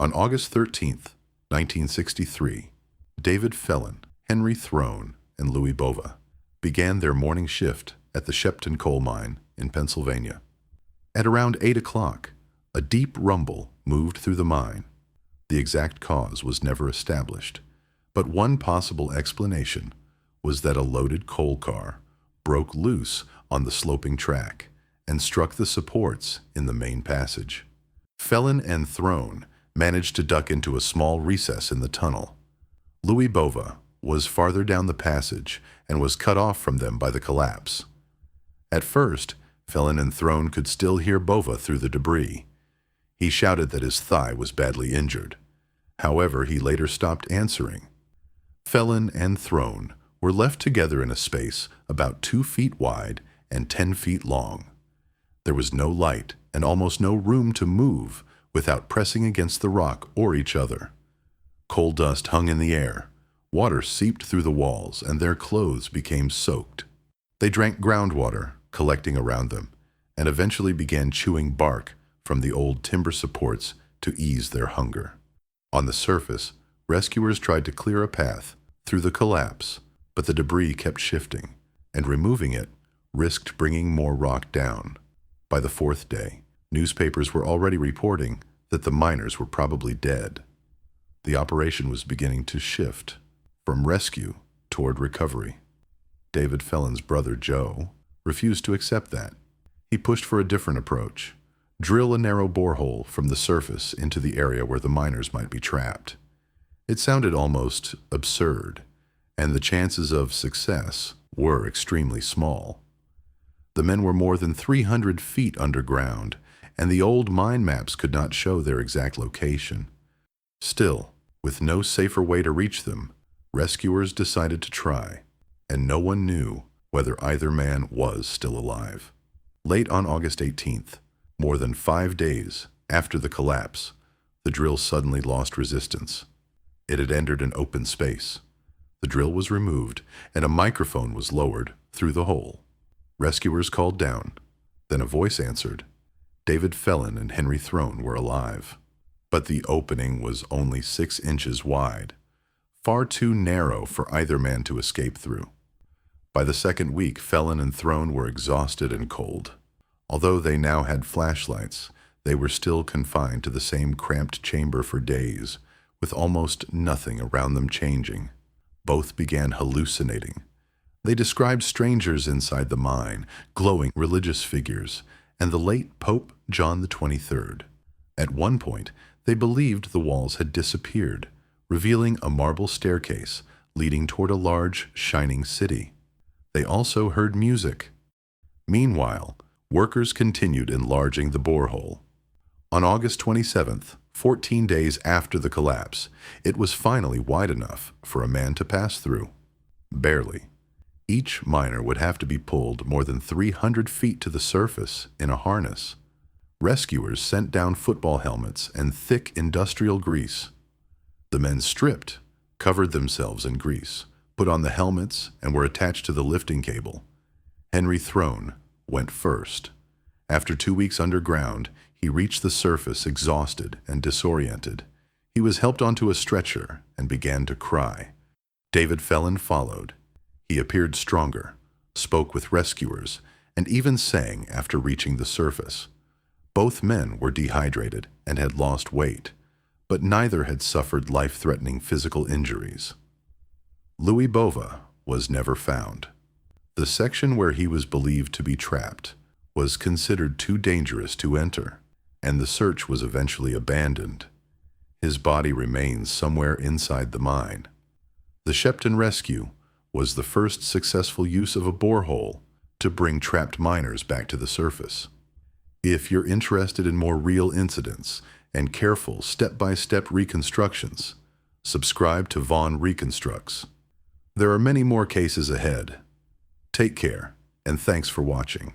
On August 13th, 1963, David Fellin, Henry Throne, and Louis Bova began their morning shift at the Sheppton coal mine in Pennsylvania. At around 8 o'clock, a deep rumble moved through the mine. The exact cause was never established, but one possible explanation was that a loaded coal car broke loose on the sloping track and struck the supports in the main passage. Fellin and Throne managed to duck into a small recess in the tunnel. Louis Bova was farther down the passage and was cut off from them by the collapse. At first, Fellin and Throne could still hear Bova through the debris. He shouted that his thigh was badly injured. However, he later stopped answering. Fellin and Throne were left together in a space about 2 feet wide and 10 feet long. There was no light and almost no room to move without pressing against the rock or each other. Coal dust hung in the air. Water seeped through the walls, and their clothes became soaked. They drank groundwater, collecting around them, and eventually began chewing bark from the old timber supports to ease their hunger. On the surface, rescuers tried to clear a path through the collapse, but the debris kept shifting, and removing it risked bringing more rock down. By the 4th day, newspapers were already reporting that the miners were probably dead. The operation was beginning to shift from rescue toward recovery. David Fellin's brother, Joe, refused to accept that. He pushed for a different approach: drill a narrow borehole from the surface into the area where the miners might be trapped. It sounded almost absurd, and the chances of success were extremely small. The men were more than 300 feet underground, and the old mine maps could not show their exact location. Still, with no safer way to reach them, rescuers decided to try, and no one knew whether either man was still alive. Late on August 18th, more than 5 days after the collapse, the drill suddenly lost resistance. It had entered an open space. The drill was removed, and a microphone was lowered through the hole. Rescuers called down. Then a voice answered. David Fellin and Henry Throne were alive. But the opening was only 6 inches wide, far too narrow for either man to escape through. By the 2nd week, Fellin and Throne were exhausted and cold. Although they now had flashlights, they were still confined to the same cramped chamber for days, with almost nothing around them changing. Both began hallucinating. They described strangers inside the mine, glowing religious figures, and the late Pope John XXIII. At one point, they believed the walls had disappeared, revealing a marble staircase leading toward a large, shining city. They also heard music. Meanwhile, workers continued enlarging the borehole. On August 27th, 14 days after the collapse, it was finally wide enough for a man to pass through. Barely. Each miner would have to be pulled more than 300 feet to the surface in a harness. Rescuers sent down football helmets and thick industrial grease. The men stripped, covered themselves in grease, put on the helmets, and were attached to the lifting cable. Henry Throne went first. After 2 weeks underground, he reached the surface exhausted and disoriented. He was helped onto a stretcher and began to cry. David Fellin followed. He appeared stronger, spoke with rescuers, and even sang after reaching the surface. Both men were dehydrated and had lost weight, but neither had suffered life-threatening physical injuries. Louis Bova was never found. The section where he was believed to be trapped was considered too dangerous to enter, and the search was eventually abandoned. His body remains somewhere inside the mine. The Sheppton rescue was the first successful use of a borehole to bring trapped miners back to the surface. If you're interested in more real incidents and careful step-by-step reconstructions, subscribe to Vaughn Reconstructs. There are many more cases ahead. Take care, and thanks for watching.